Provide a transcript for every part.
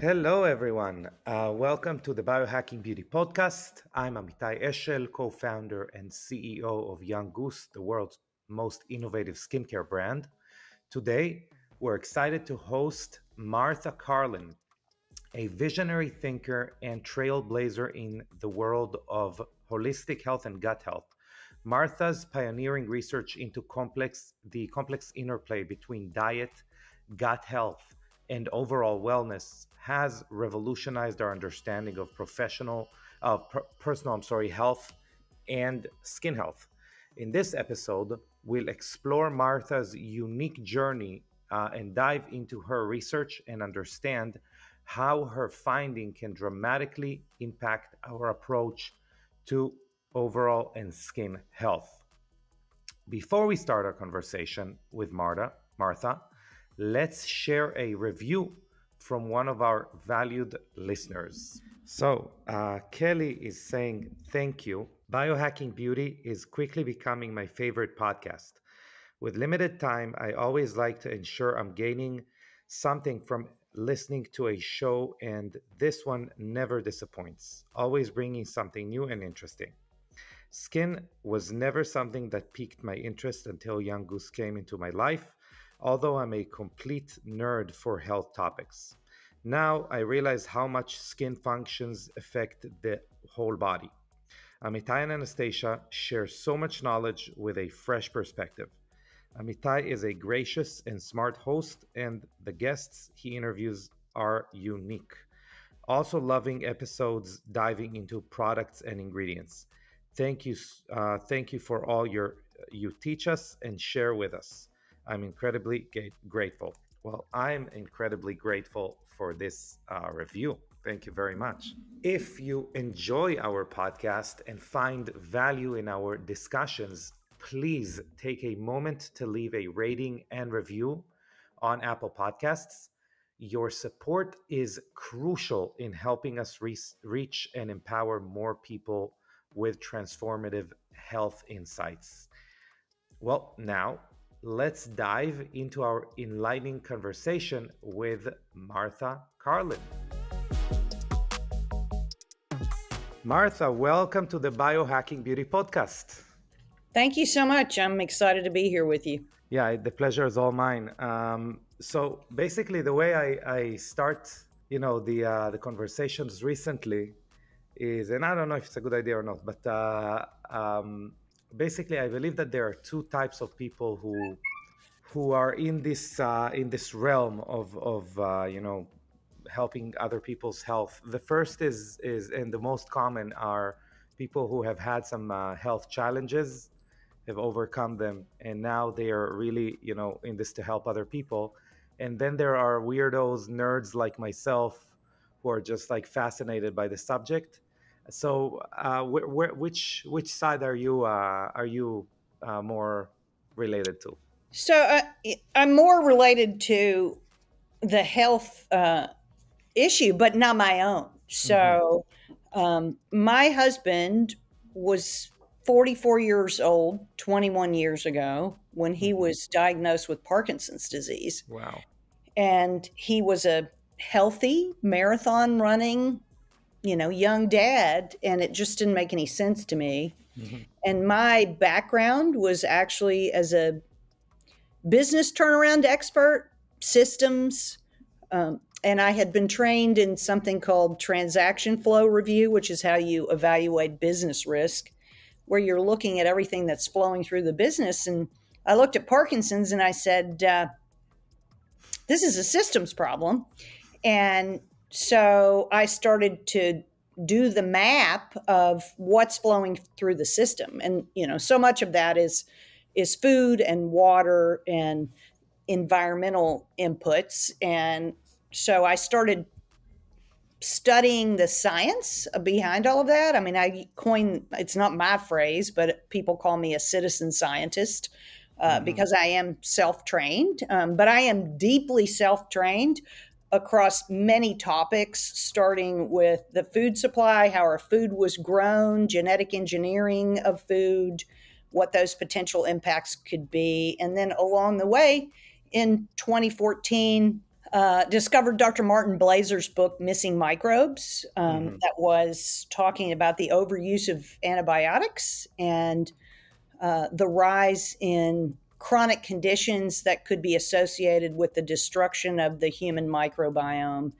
Hello, everyone. Welcome to the Biohacking Beauty podcast. I'm Amitay Eshel, co-founder and CEO of Young Goose, the world's most innovative skincare brand. Today, we're excited to host Martha Carlin, a visionary thinker and trailblazer in the world of holistic health and gut health. Martha's pioneering research into the complex interplay between diet, gut health, and overall wellness has revolutionized our understanding of personal health and skin health. In this episode, we'll explore Martha's unique journey and dive into her research and understand how her finding can dramatically impact our approach to overall and skin health. Before we start our conversation with Martha, let's share a review from one of our valued listeners. So, Kelly is saying, thank you. Biohacking Beauty is quickly becoming my favorite podcast. With limited time, I always like to ensure I'm gaining something from listening to a show, and this one never disappoints, always bringing something new and interesting. Skin was never something that piqued my interest until Young Goose came into my life, although I'm a complete nerd for health topics. Now I realize how much skin functions affect the whole body. Amitay and Anastasia share so much knowledge with a fresh perspective. Amitay is a gracious and smart host, and the guests he interviews are unique. Also loving episodes diving into products and ingredients. Thank you for all you teach us and share with us. I'm incredibly grateful. Well, I'm incredibly grateful for this review. Thank you very much. If you enjoy our podcast and find value in our discussions, please take a moment to leave a rating and review on Apple Podcasts. Your support is crucial in helping us reach and empower more people with transformative health insights. Well, now let's dive into our enlightening conversation with Martha Carlin. Martha, welcome to the Biohacking Beauty podcast. Thank you so much. I'm excited to be here with you. Yeah, the pleasure is all mine. So basically, the way I start, the conversations recently is, and I don't know if it's a good idea or not, but basically, I believe that there are two types of people who are in this realm of helping other people's health. The first is and the most common are people who have had some health challenges, have overcome them, and now they are really in this to help other people. And then there are weirdos, nerds like myself, who are just like fascinated by the subject. So, which side are you more related to? So I'm more related to the health issue, but not my own. So my husband was 44 years old 21 years ago when he was diagnosed with Parkinson's disease. Wow. And he was a healthy marathon running young dad, and it just didn't make any sense to me. And my background was actually as a business turnaround expert, systems, and I had been trained in something called transaction flow review, which is how you evaluate business risk, where you're looking at everything that's flowing through the business. And I looked at Parkinson's and I said, this is a systems problem. And so I started to do the map of what's flowing through the system. And, so much of that is food and water and environmental inputs. And so I started studying the science behind all of that. I mean, it's not my phrase, but people call me a citizen scientist because I am self-trained, but I am deeply self-trained across many topics, starting with the food supply, how our food was grown, genetic engineering of food, what those potential impacts could be. And then along the way, in 2014, discovered Dr. Martin Blazer's book, Missing Microbes, Hmm. that was talking about the overuse of antibiotics and the rise in chronic conditions that could be associated with the destruction of the human microbiome.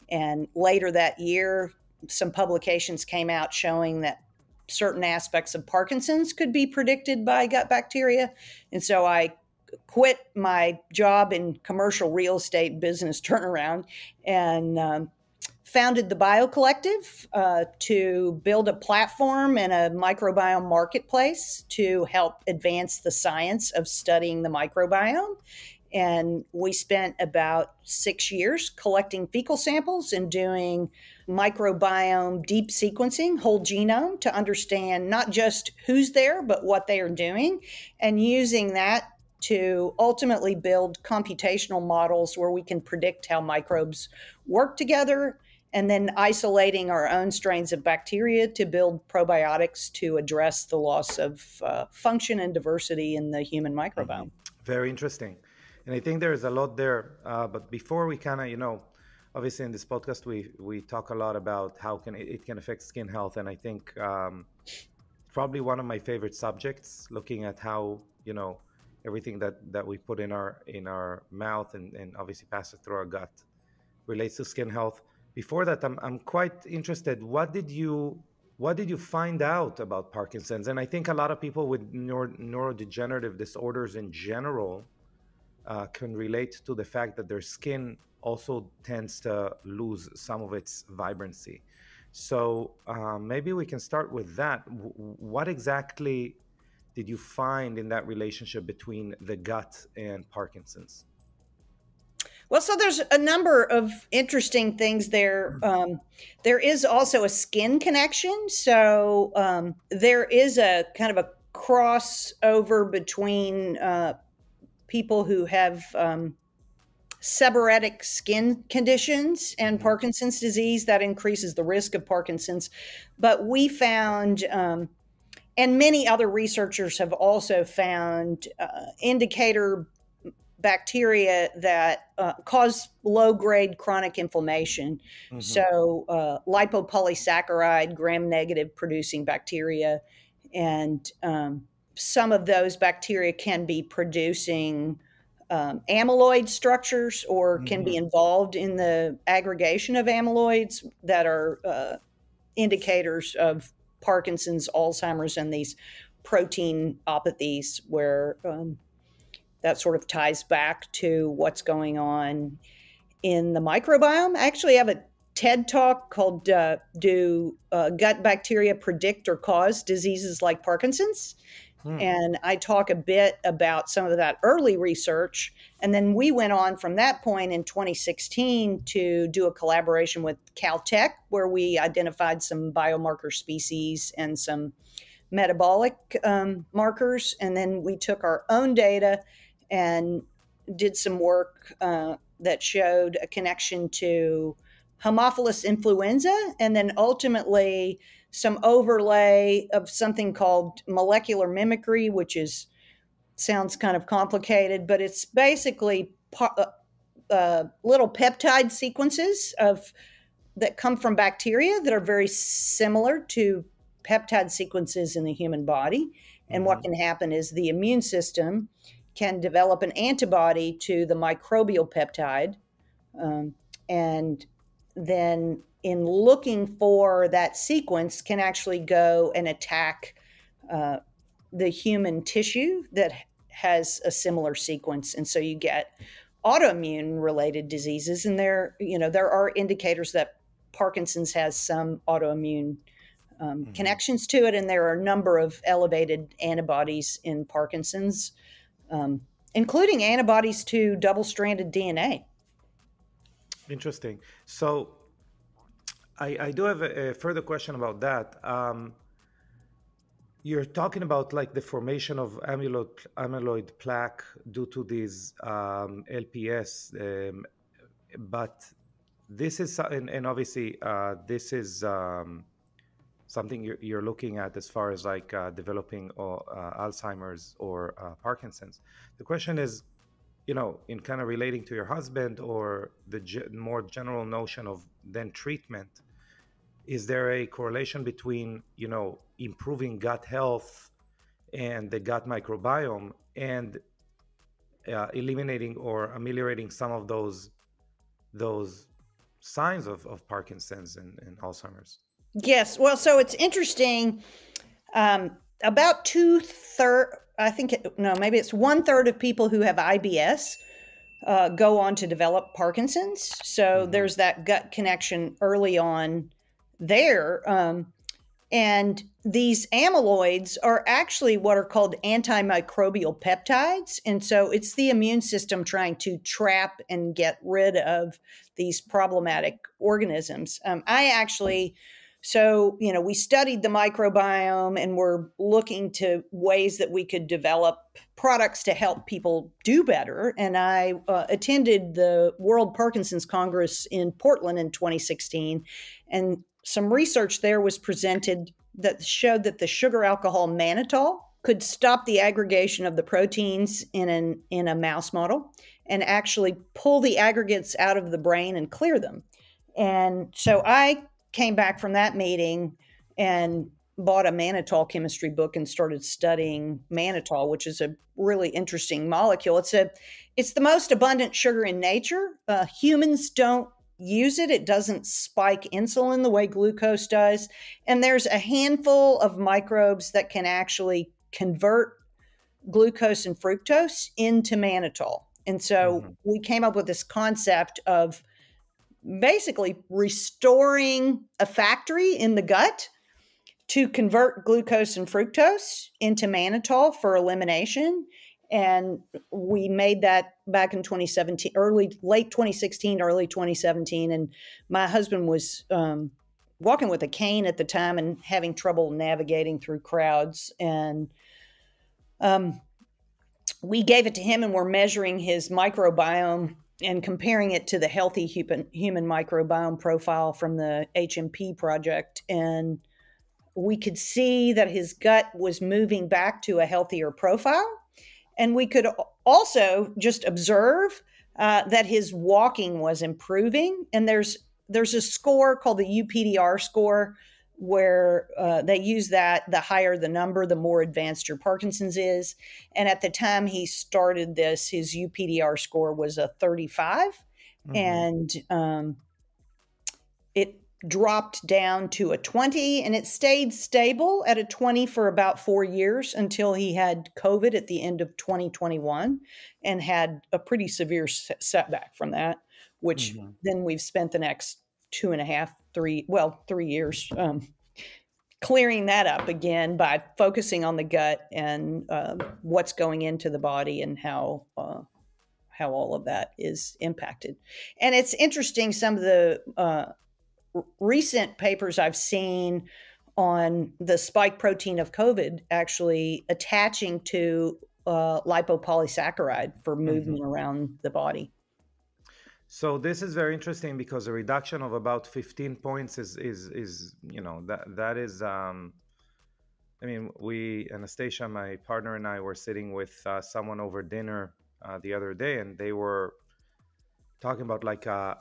And later that year, some publications came out showing that certain aspects of Parkinson's could be predicted by gut bacteria. And so I quit my job in commercial real estate business turnaround and founded the Bio Collective to build a platform and a microbiome marketplace to help advance the science of studying the microbiome. And we spent about 6 years collecting fecal samples and doing microbiome deep sequencing, whole genome, to understand not just who's there, but what they are doing, and using that to ultimately build computational models where we can predict how microbes work together, and then isolating our own strains of bacteria to build probiotics to address the loss of function and diversity in the human Hmm. microbiome. Very interesting. And I think there's a lot there. But before we kind of, obviously in this podcast, we talk a lot about how it can affect skin health. And I think probably one of my favorite subjects, looking at how, everything that we put in our mouth and obviously pass it through our gut relates to skin health. Before that, I'm quite interested. What did you find out about Parkinson's? And I think a lot of people with neurodegenerative disorders in general can relate to the fact that their skin also tends to lose some of its vibrancy. So maybe we can start with that. What exactly did you find in that relationship between the gut and Parkinson's? Well, so there's a number of interesting things there. There is also a skin connection. So there is a kind of a crossover between people who have seborrheic skin conditions and Hmm. Parkinson's disease that increases the risk of Parkinson's. But we found, and many other researchers have also found, indicator bacteria that cause low grade chronic inflammation. Hmm. So, lipopolysaccharide, gram negative producing bacteria. And some of those bacteria can be producing amyloid structures or can be Hmm. involved in the aggregation of amyloids that are indicators of Parkinson's, Alzheimer's, and these proteinopathies where that sort of ties back to what's going on in the microbiome. I actually have a TED talk called Do Gut Bacteria Predict or Cause Diseases Like Parkinson's? Hmm. And I talk a bit about some of that early research. And then we went on from that point in 2016 to do a collaboration with Caltech, where we identified some biomarker species and some metabolic markers. And then we took our own data and did some work that showed a connection to Haemophilus influenza, and then ultimately some overlay of something called molecular mimicry, which is sounds kind of complicated, but it's basically little peptide sequences of that come from bacteria that are very similar to peptide sequences in the human body. And what Hmm. can happen is the immune system can develop an antibody to the microbial peptide. Um, and then, in looking for that sequence, can actually go and attack uh, the human tissue that has a similar sequence. And so you get autoimmune related diseases. And there are indicators that Parkinson's has some autoimmune Hmm. connections to it. And there are a number of elevated antibodies in Parkinson's, um, including antibodies to double stranded DNA. Interesting. So I do have a further question about that. You're talking about like the formation of amyloid plaque due to these LPS, but this is and obviously this is something you're looking at as far as like developing Alzheimer's or Parkinson's. The question is, in kind of relating to your husband or the more general notion of then treatment, is there a correlation between, improving gut health and the gut microbiome and eliminating or ameliorating some of those signs of Parkinson's and Alzheimer's? Yes. Well, so it's interesting. About 2/3, I think, no, maybe it's 1/3 of people who have IBS go on to develop Parkinson's. So there's that gut connection early on there. And these amyloids are actually what are called antimicrobial peptides. And so it's the immune system trying to trap and get rid of these problematic organisms. We studied the microbiome and we're looking to ways that we could develop products to help people do better. And I attended the World Parkinson's Congress in Portland in 2016. And some research there was presented that showed that the sugar alcohol mannitol could stop the aggregation of the proteins in a mouse model and actually pull the aggregates out of the brain and clear them. And so I came back from that meeting and bought a mannitol chemistry book and started studying mannitol, which is a really interesting molecule. It's the most abundant sugar in nature. Humans don't use it. It doesn't spike insulin the way glucose does. And there's a handful of microbes that can actually convert glucose and fructose into mannitol. And so we came up with this concept of basically restoring a factory in the gut to convert glucose and fructose into mannitol for elimination. And we made that back in 2017, late 2016, early 2017. And my husband was walking with a cane at the time and having trouble navigating through crowds. And we gave it to him and we're measuring his microbiome and comparing it to the healthy human microbiome profile from the HMP project. And we could see that his gut was moving back to a healthier profile. And we could also just observe that his walking was improving. And there's a score called the UPDR score where they use that. The higher the number, the more advanced your Parkinson's is. And at the time he started this, his UPDR score was a 35. And it dropped down to a 20, and it stayed stable at a 20 for about 4 years until he had COVID at the end of 2021 and had a pretty severe setback from that, which then we've spent the next 3 years clearing that up again by focusing on the gut and what's going into the body and how all of that is impacted. And it's interesting, some of the recent papers I've seen on the spike protein of COVID actually attaching to lipopolysaccharide for movement around the body. So this is very interesting because a reduction of about 15 points is that is Anastasia, my partner, and I were sitting with someone over dinner the other day, and they were talking about like a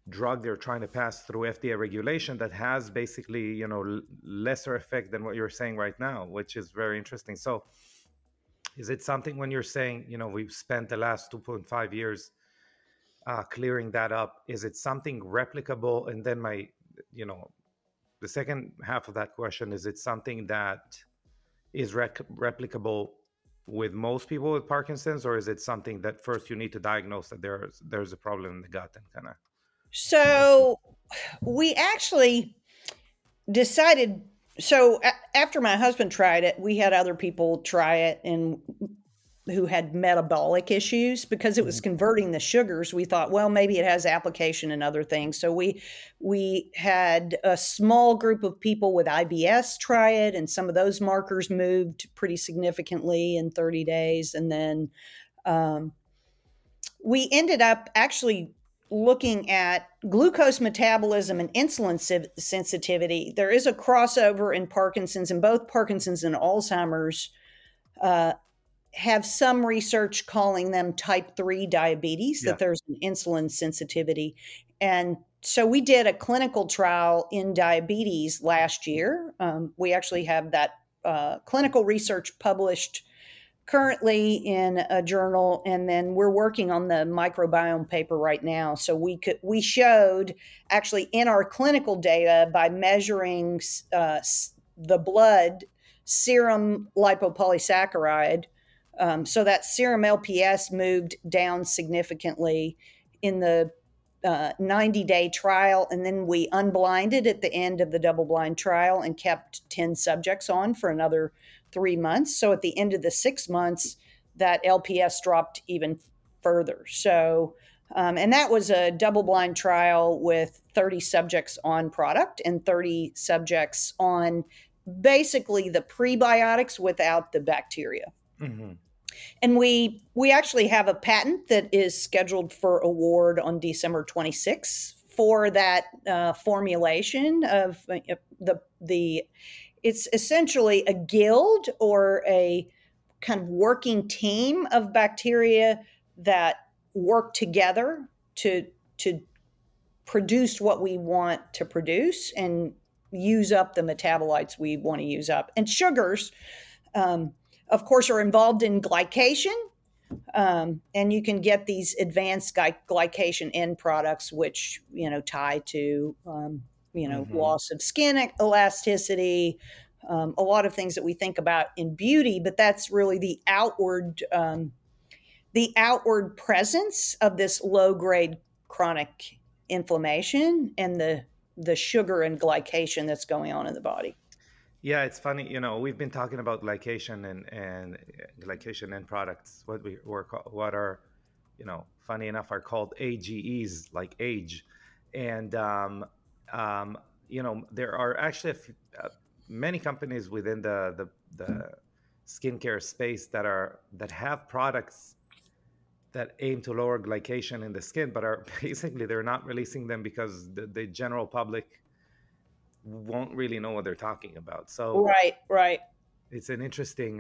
drug they're trying to pass through FDA regulation that has basically, lesser effect than what you're saying right now, which is very interesting. So is it something, when you're saying, we've spent the last 2.5 years clearing that up, is it something replicable? And then the second half of that question, is it something that is replicable with most people with Parkinson's, or is it something that first you need to diagnose that there's a problem in the gut and kind of? So we actually decided, after my husband tried it, we had other people try it and who had metabolic issues because it was converting the sugars. We thought, well, maybe it has application in other things. So we had a small group of people with IBS try it, and some of those markers moved pretty significantly in 30 days. And then we ended up actually looking at glucose metabolism and insulin sensitivity. There is a crossover in Parkinson's, and both Parkinson's and Alzheimer's have some research calling them type 3 diabetes, Yeah. that there's an insulin sensitivity. And so we did a clinical trial in diabetes last year. We actually have that clinical research published currently in a journal, and then we're working on the microbiome paper right now. So we showed actually in our clinical data by measuring the blood serum lipopolysaccharide. So that serum LPS moved down significantly in the 90-day trial, and then we unblinded at the end of the double-blind trial and kept 10 subjects on for another 3 months. So at the end of the 6 months, that LPS dropped even further. So, and that was a double-blind trial with 30 subjects on product and 30 subjects on basically the prebiotics without the bacteria. Mm-hmm. And we actually have a patent that is scheduled for award on December 26th for that formulation of the it's essentially a guild or a kind of working team of bacteria that work together to produce what we want to produce and use up the metabolites we want to use up. And sugars, of course, are involved in glycation. And you can get these advanced glycation end products, which, tie to, mm-hmm. loss of skin elasticity, a lot of things that we think about in beauty, but that's really the outward presence of this low-grade chronic inflammation and the sugar and glycation that's going on in the body. Yeah, it's funny. We've been talking about glycation and glycation end products. What are, funny enough, are called AGEs, like age, and there are actually many companies within the skincare space that have products that aim to lower glycation in the skin, but are basically they're not releasing them because the general public won't really know what they're talking about. So right. It's an interesting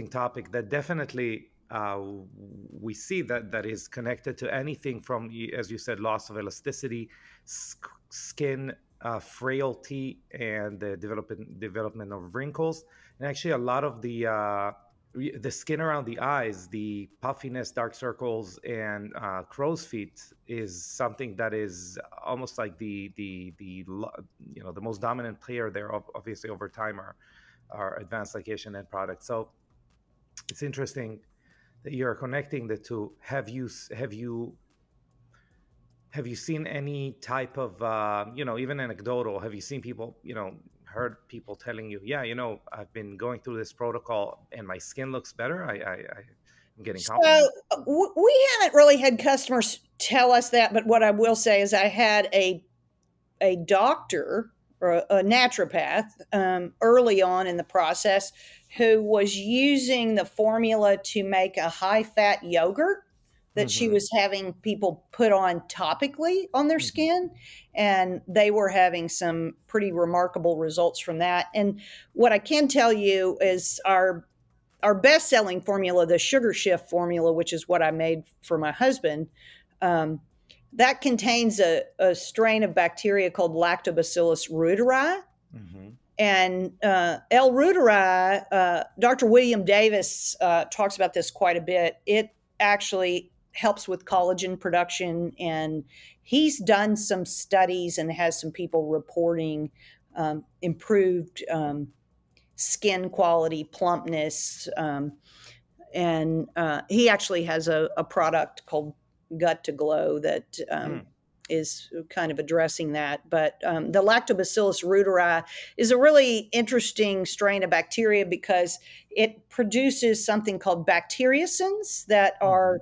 topic that definitely we see that is connected to anything from, as you said, loss of elasticity, skin frailty, and the development of wrinkles, and actually a lot of the skin around the eyes, the puffiness, dark circles, and crow's feet is something that is almost like the most dominant player there. Obviously, over time are advanced glycation end products. So it's interesting that you're connecting the two. Have you seen any type of even anecdotal? Have you seen people heard people telling you, I've been going through this protocol and my skin looks better. I'm getting compliments. So we haven't really had customers tell us that, but what I will say is I had a doctor or a naturopath early on in the process who was using the formula to make a high-fat yogurt that she was having people put on topically on their skin, and they were having some pretty remarkable results from that. And what I can tell you is our best-selling formula, the SugarShift formula, which is what I made for my husband, that contains a strain of bacteria called Lactobacillus reuteri. And L. reuteri, Dr. William Davis talks about this quite a bit. It actually helps with collagen production, and he's done some studies and has some people reporting improved skin quality, plumpness, and he actually has a product called Gut to Glow that is kind of addressing that. But the Lactobacillus reuteri is a really interesting strain of bacteria because it produces something called bacteriocins that are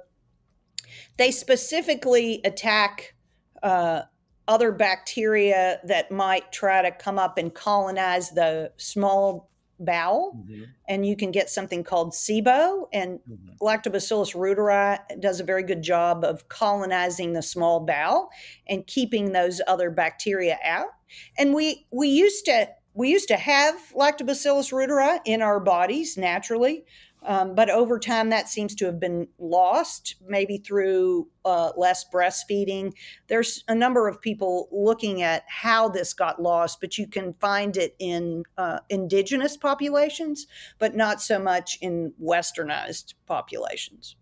they specifically attack other bacteria that might try to come up and colonize the small bowel. And you can get something called SIBO, and Lactobacillus reuteri does a very good job of colonizing the small bowel and keeping those other bacteria out. And we used to we used to have Lactobacillus reuteri in our bodies naturally, but over time that seems to have been lost, maybe through less breastfeeding. There's a number of people looking at how this got lost, but you can find it in indigenous populations, but not so much in westernized populations.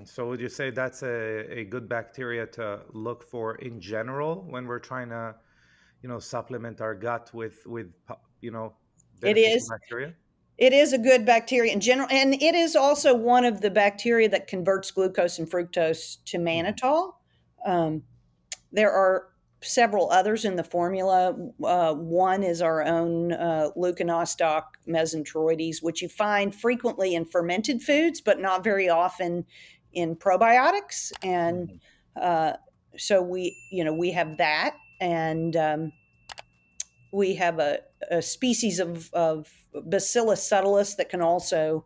So would you say that's a good bacteria to look for in general when we're trying to, supplement our gut with It beneficial is. bacteria? It is a good bacteria in general, and it is also one of the bacteria that converts glucose and fructose to Mhm. mannitol. Um, there are several others in the formula. One is our own leuconostoc mesenteroides, which you find frequently in fermented foods, but not very often in probiotics. And Mhm. uh, so we have that, and we have a species of Bacillus subtilis that can also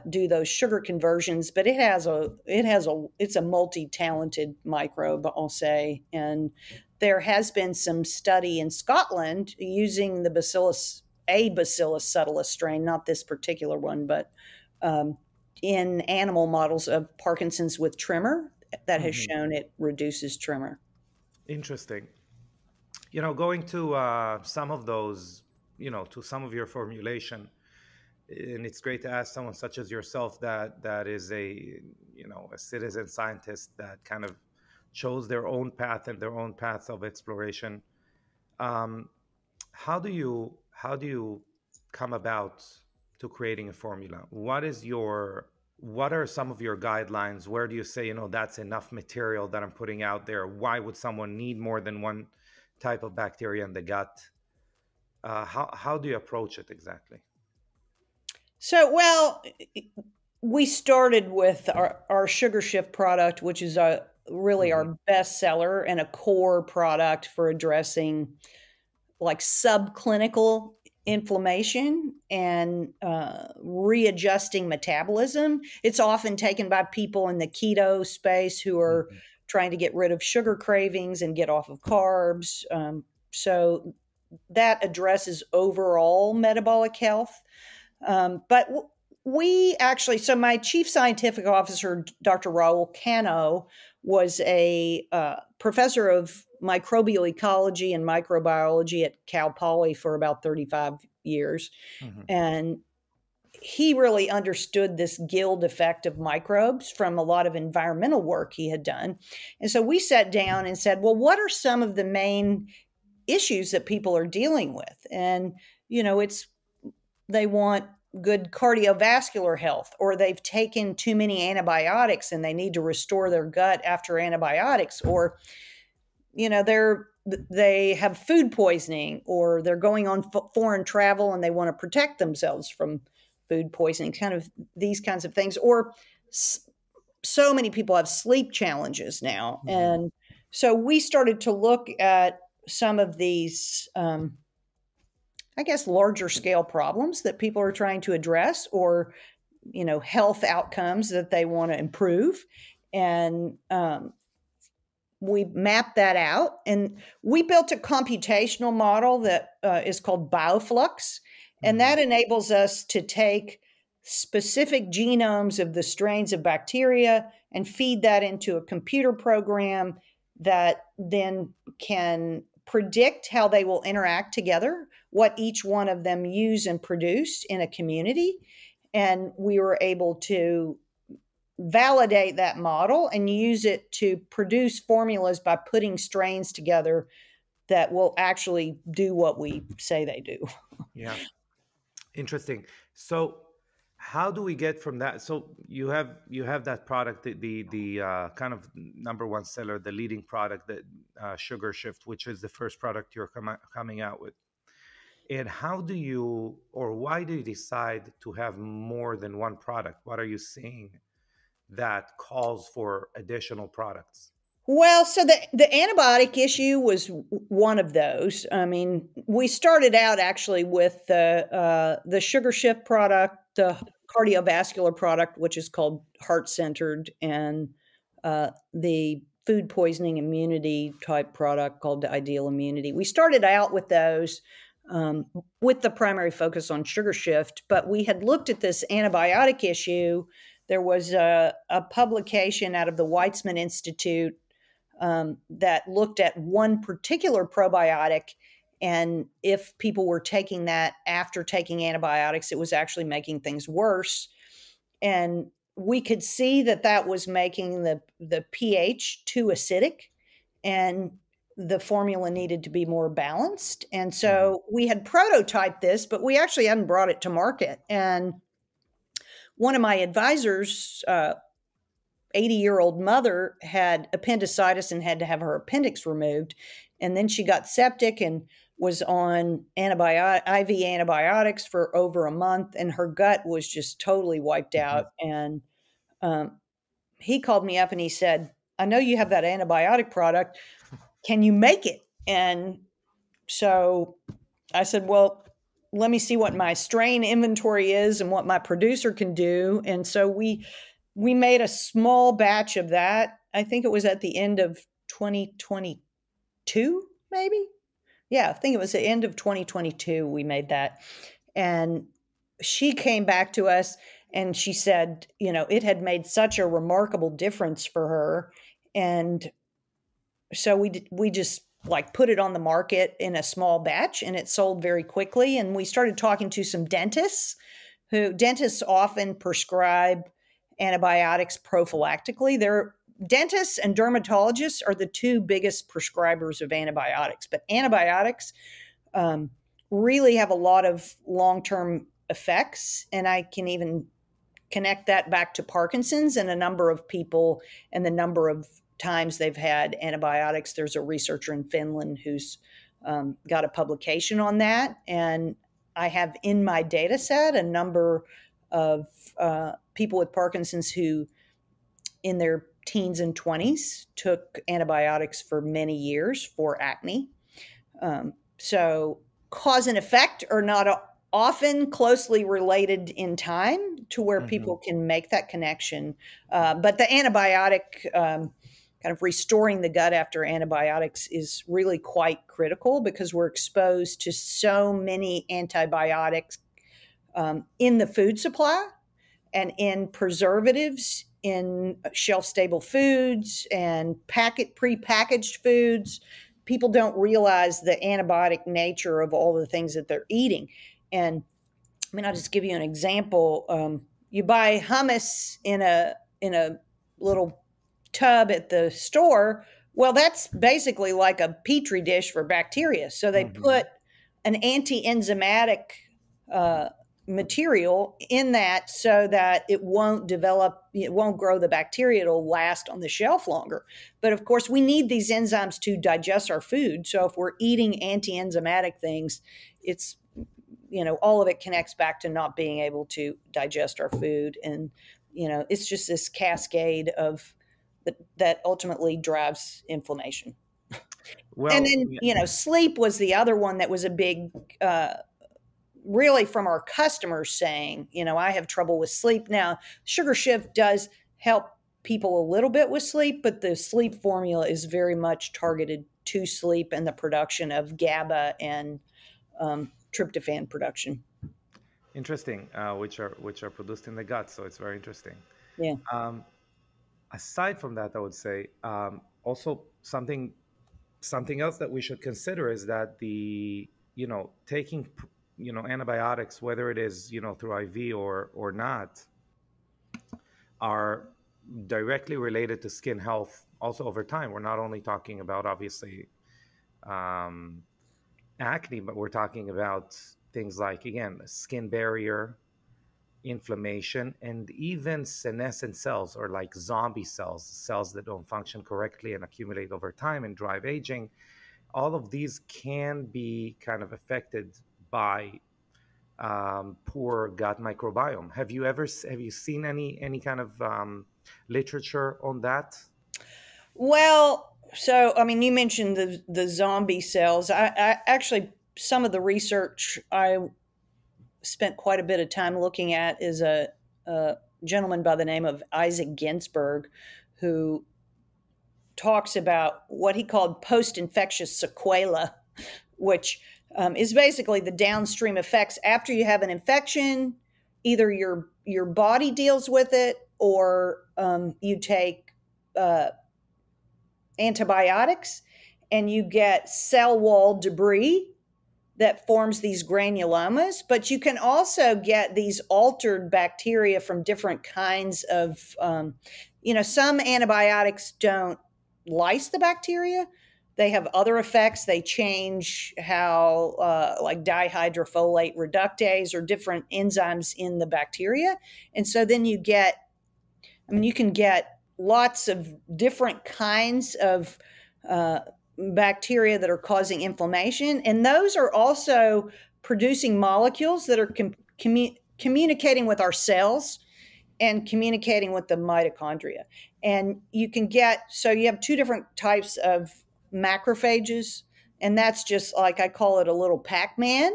do those sugar conversions, but it's a multi-talented microbe, I'll say. And there has been some study in Scotland using a Bacillus subtilis strain, not this particular one, but in animal models of Parkinson's with tremor that has Mhm. shown it reduces tremor. Interesting. Going to some of those, to some of your formulation, and it's great to ask someone such as yourself that is a citizen scientist that kind of chose their own path and their own paths of exploration. Um, how do you come about to creating a formula? What are some of your guidelines? Where do you say, that's enough material that I'm putting out there? Why would someone need more than one type of bacteria in the gut? How do you approach it exactly? So, well, we started with our SugarShift product, which is really Hmm. our best seller and a core product for addressing like subclinical inflammation and readjusting metabolism. It's often taken by people in the keto space who are Hmm. trying to get rid of sugar cravings and get off of carbs. So that addresses overall metabolic health. But we actually, so my chief scientific officer, Dr. Raul Cano, was a professor of microbial ecology and microbiology at Cal Poly for about 35 years. Hmm. And he really understood this guild effect of microbes from a lot of environmental work he had done. And so we sat down and said, well, what are some of the main issues that people are dealing with? And, it's they want good cardiovascular health, or they've taken too many antibiotics and they need to restore their gut after antibiotics, or they have food poisoning, or they're going on foreign travel and they want to protect themselves from food poisoning, kind of these kinds of things. Or so many people have sleep challenges now. Hmm. And so we started to look at some of these I guess, larger scale problems that people are trying to address, or, health outcomes that they want to improve. And we mapped that out, and we built a computational model that is called BioFlux. And Hmm. that enables us to take specific genomes of the strains of bacteria and feed that into a computer program that then can predict how they will interact together, what each one of them use and produce in a community. And we were able to validate that model and use it to produce formulas by putting strains together that will actually do what we say they do. Yeah. Interesting. So, how do we get from that? So you have that product, the kind of number one seller, the leading product, that SugarShift, which is the first product you're coming out with. And how do you, or why do you decide to have more than one product? What are you seeing that calls for additional products? Well, so the antibiotic issue was one of those. I mean, we started out actually with the SugarShift product, the cardiovascular product, which is called heart centered, and the food poisoning immunity type product called the Ideal Immunity. We started out with those, with the primary focus on SugarShift. But we had looked at this antibiotic issue. There was a publication out of the Weizmann Institute that looked at one particular probiotic. And if people were taking that after taking antibiotics, it was actually making things worse. And we could see that that was making the pH too acidic, and the formula needed to be more balanced. And so we had prototyped this, but we actually hadn't brought it to market. And one of my advisors, 80-year-old mother, had appendicitis and had to have her appendix removed. And then she got septic and was on IV antibiotics for over a month, and her gut was just totally wiped out. And he called me up and he said, I know you have that antibiotic product. Can you make it? And so I said, well, let me see what my strain inventory is and what my producer can do. And so we made a small batch of that. I think it was at the end of 2022, maybe. Yeah, I think it was the end of 2022 we made that. And she came back to us and she said, it had made such a remarkable difference for her. And so we just put it on the market in a small batch, and it sold very quickly. And we started talking to some dentists dentists often prescribe antibiotics prophylactically. Dentists and dermatologists are the two biggest prescribers of antibiotics, but antibiotics really have a lot of long-term effects. And I can even connect that back to Parkinson's and a number of people and the number of times they've had antibiotics. There's a researcher in Finland who's got a publication on that. And I have in my data set a number of people with Parkinson's who in their teens and 20s took antibiotics for many years for acne. So cause and effect are not often closely related in time to where people can make that connection. But the antibiotic, kind of restoring the gut after antibiotics is really quite critical because we're exposed to so many antibiotics in the food supply and in preservatives in shelf-stable foods and pre-packaged foods. People don't realize the antibiotic nature of all the things that they're eating. And I'll just give you an example. You buy hummus in a little tub at the store. Well, that's basically like a petri dish for bacteria. So they put an anti-enzymatic material in that so that it won't grow the bacteria. It'll last on the shelf longer. But of course, we need these enzymes to digest our food. So if we're eating anti-enzymatic things, it's, all of it connects back to not being able to digest our food. And, it's just this cascade of that ultimately drives inflammation. Well, and then, sleep was the other one that was a big, really from our customers saying, I have trouble with sleep. Now, SugarShift does help people a little bit with sleep, but the sleep formula is very much targeted to sleep and the production of GABA and tryptophan production. Interesting, which are produced in the gut. So it's very interesting. Yeah. Aside from that, I would say also something else that we should consider is that taking antibiotics, whether it is through IV or not, are directly related to skin health also over time. We're not only talking about obviously acne, but we're talking about things like, again, skin barrier, inflammation, and even senescent cells, or like zombie cells that don't function correctly and accumulate over time and drive aging. All of these can be kind of affected by poor gut microbiome. Have you seen any kind of literature on that? Well, so you mentioned the zombie cells. I actually, some of the research I spent quite a bit of time looking at is a gentleman by the name of Isaac Ginsberg, who talks about what he called post-infectious sequela which is basically the downstream effects after you have an infection. Either your body deals with it, or you take antibiotics, and you get cell wall debris that forms these granulomas. But you can also get these altered bacteria from different kinds of, some antibiotics don't lyse the bacteria. They have other effects. They change how, like dihydrofolate reductase or different enzymes in the bacteria. And so then you can get lots of different kinds of bacteria that are causing inflammation. And those are also producing molecules that are communicating with our cells and communicating with the mitochondria. And you have two different types of macrophages. And that's just like, I call it a little Pac-Man.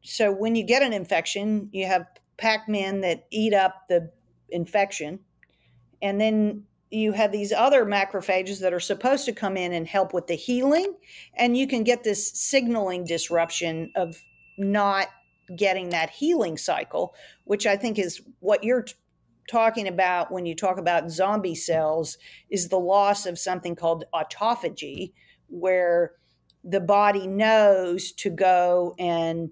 So when you get an infection, you have Pac-Man that eat up the infection. And then you have these other macrophages that are supposed to come in and help with the healing. And you can get this signaling disruption of not getting that healing cycle, which I think is what you're talking about when you talk about zombie cells, is the loss of something called autophagy, where the body knows to go and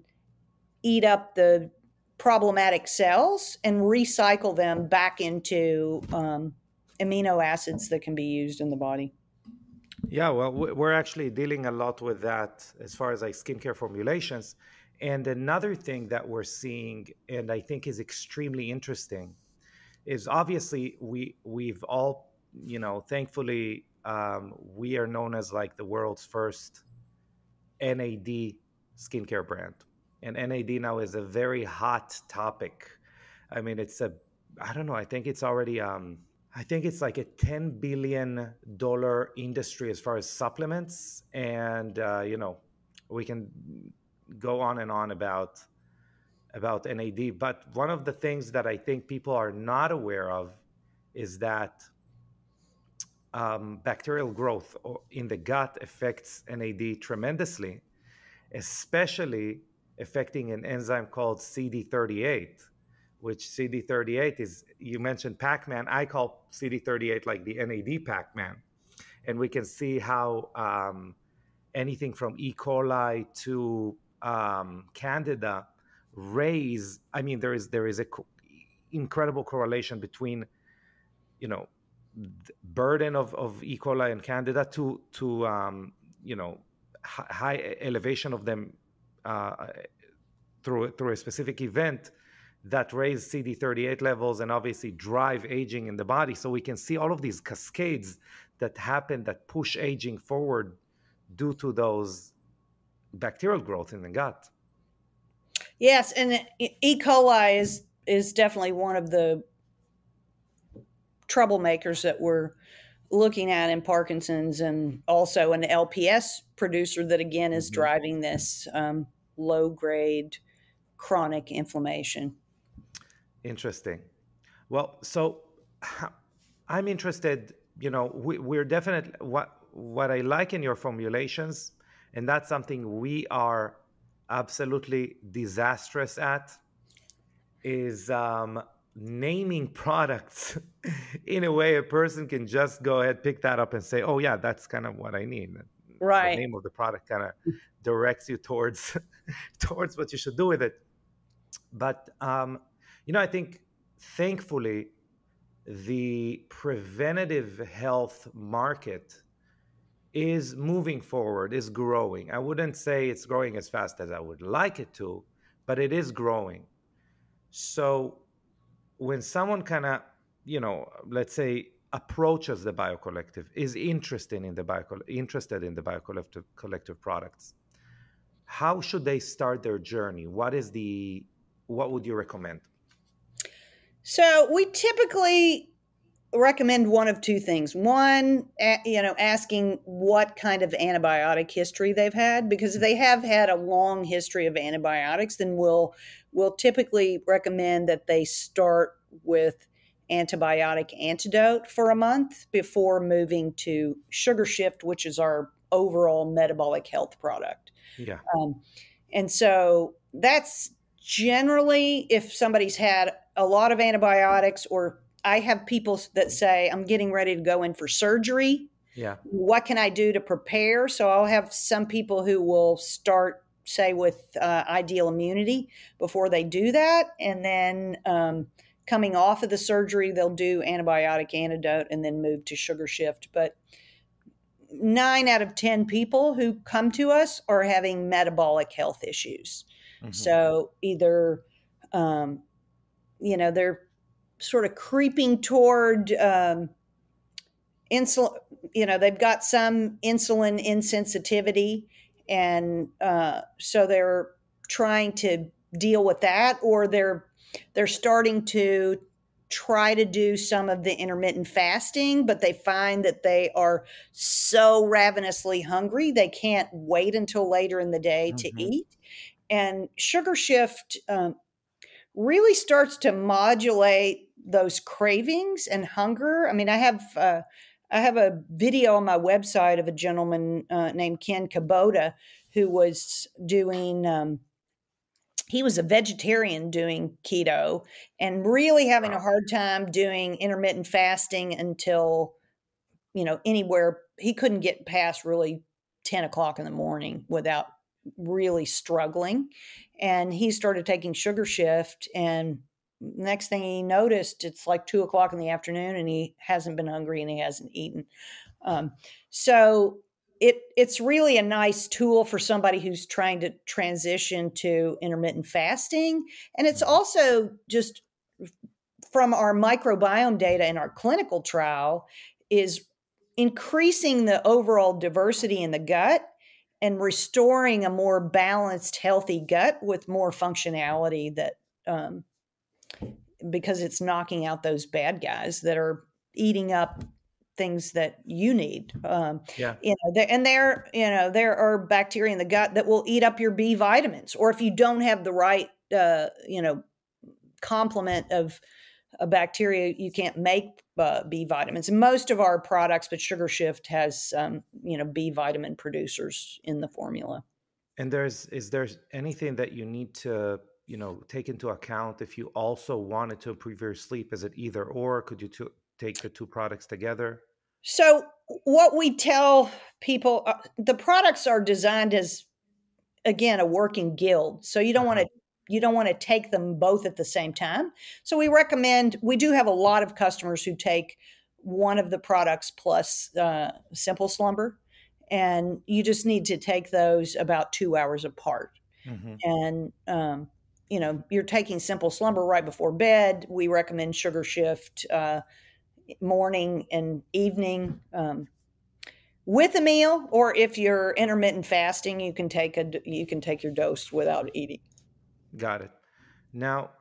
eat up the problematic cells and recycle them back into amino acids that can be used in the body. Yeah, well, we're actually dealing a lot with that as far as like skincare formulations. And another thing that we're seeing, and I think is extremely interesting, is obviously we've all, thankfully, we are known as like the world's first NAD skincare brand. And NAD now is a very hot topic. I mean, I don't know, I think it's already, I think it's like a $10 billion industry as far as supplements. And, we can go on and on about NAD. But one of the things that I think people are not aware of is that bacterial growth in the gut affects NAD tremendously, especially affecting an enzyme called CD38, which CD38 is, you mentioned Pac-Man, I call CD38 like the NAD Pac-Man. And we can see how anything from E. coli to Candida there is a incredible correlation between, burden of E. coli and Candida to high elevation of them through a specific event that raise CD38 levels and obviously drive aging in the body. So we can see all of these cascades that happen that push aging forward due to those bacterial growth in the gut. Yes, and E. coli is definitely one of the troublemakers that we're looking at in Parkinson's, and also an LPS producer that again is driving this low-grade chronic inflammation. Interesting. Well, so I'm interested, we're definitely, what I like in your formulations, and that's something we are absolutely disastrous at, is naming products in a way a person can just go ahead, pick that up and say, oh yeah, that's kind of what I need. Right. The name of the product kind of directs you towards what you should do with it. But, I think thankfully the preventative health market is moving forward, is growing. I wouldn't say it's growing as fast as I would like it to, but it is growing. So when someone kind of, let's say approaches the BioCollective, is interested in the BioCollective products, how should they start their journey? What would you recommend? So we typically recommend one of two things. One, asking what kind of antibiotic history they've had, because if they have had a long history of antibiotics, then we'll typically recommend that they start with antibiotic antidote for a month before moving to SugarShift, which is our overall metabolic health product. Yeah. And so that's generally if somebody's had a lot of antibiotics, or I have people that say, I'm getting ready to go in for surgery. Yeah. What can I do to prepare? So I'll have some people who will start, say, with ideal immunity before they do that. And then coming off of the surgery, they'll do antibiotic antidote and then move to SugarShift. But 9 out of 10 people who come to us are having metabolic health issues. So either, they're sort of creeping toward insulin, they've got some insulin insensitivity. And so they're trying to deal with that, or they're starting to try to do some of the intermittent fasting, but they find that they are so ravenously hungry, they can't wait until later in the day to eat. And SugarShift really starts to modulate those cravings and hunger. I mean, I have a video on my website of a gentleman named Ken Kubota who was doing he was a vegetarian doing keto and really having a hard time doing intermittent fasting until, anywhere he couldn't get past really 10 o'clock in the morning without really struggling. And he started taking SugarShift, and next thing he noticed, it's like 2 o'clock in the afternoon and he hasn't been hungry and he hasn't eaten. So it's really a nice tool for somebody who's trying to transition to intermittent fasting. And it's also just from our microbiome data in our clinical trial is increasing the overall diversity in the gut and restoring a more balanced, healthy gut with more functionality that, because it's knocking out those bad guys that are eating up things that you need. There are bacteria in the gut that will eat up your B vitamins, or if you don't have the right, complement of a bacteria, you can't make B vitamins. And most of our products, but SugarShift has, B vitamin producers in the formula. And is there anything that you need to, take into account if you also wanted to improve your sleep? Is it either or? Could you take the two products together? So what we tell people, the products are designed as, again, a working guild. So you don't want to take them both at the same time. So we do have a lot of customers who take one of the products plus Simple Slumber, and you just need to take those about 2 hours apart. And you're taking Simple Slumber right before bed. We recommend SugarShift morning and evening with a meal, or if you're intermittent fasting, you can take your dose without eating. Got it. Now,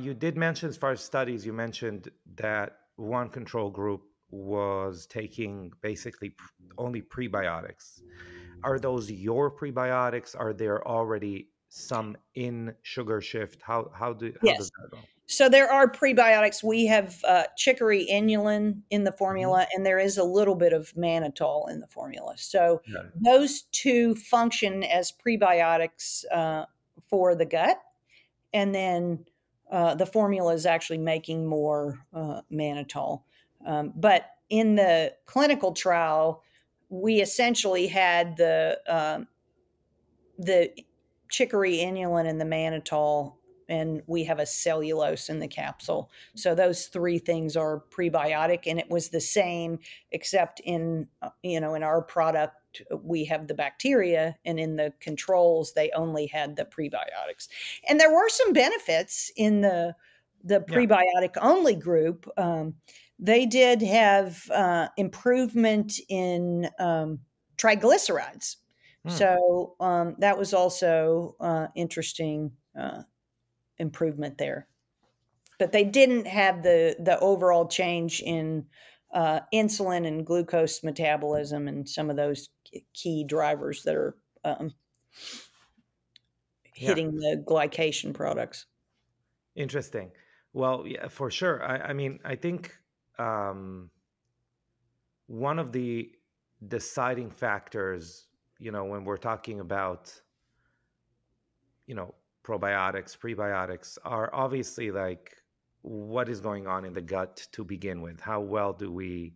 you did mention, as far as studies, you mentioned that one control group was taking basically only prebiotics. Are those your prebiotics? Are there already some in SugarShift? How does that go? So there are prebiotics. We have chicory inulin in the formula, and there is a little bit of mannitol in the formula. So those two function as prebiotics for the gut. And then the formula is actually making more mannitol. But in the clinical trial, we essentially had the chicory inulin and the mannitol, and we have a cellulose in the capsule. So those three things are prebiotic, and it was the same, except in our product, we have the bacteria, and in the controls, they only had the prebiotics. And there were some benefits in the prebiotic only group. They did have improvement in triglycerides. So that was also interesting improvement there. But they didn't have the overall change in insulin and glucose metabolism and some of those key drivers that are hitting the glycation products. Interesting. Well, yeah, for sure. I mean, I think one of the deciding factors, when we're talking about, you know, probiotics, prebiotics, are obviously like what is going on in the gut to begin with. How well do we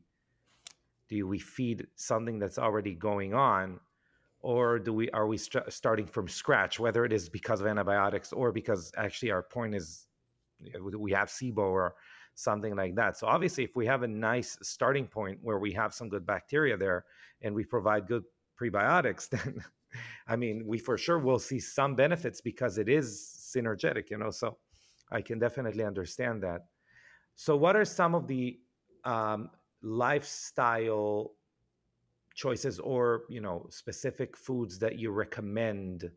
feed something that's already going on, or are we starting from scratch, whether it is because of antibiotics or because actually our point is we have SIBO or something like that. So obviously, if we have a nice starting point where we have some good bacteria there and we provide good prebiotics, then I mean, we for sure will see some benefits because it is synergetic, so I can definitely understand that. So what are some of the um, lifestyle choices or, specific foods that you recommend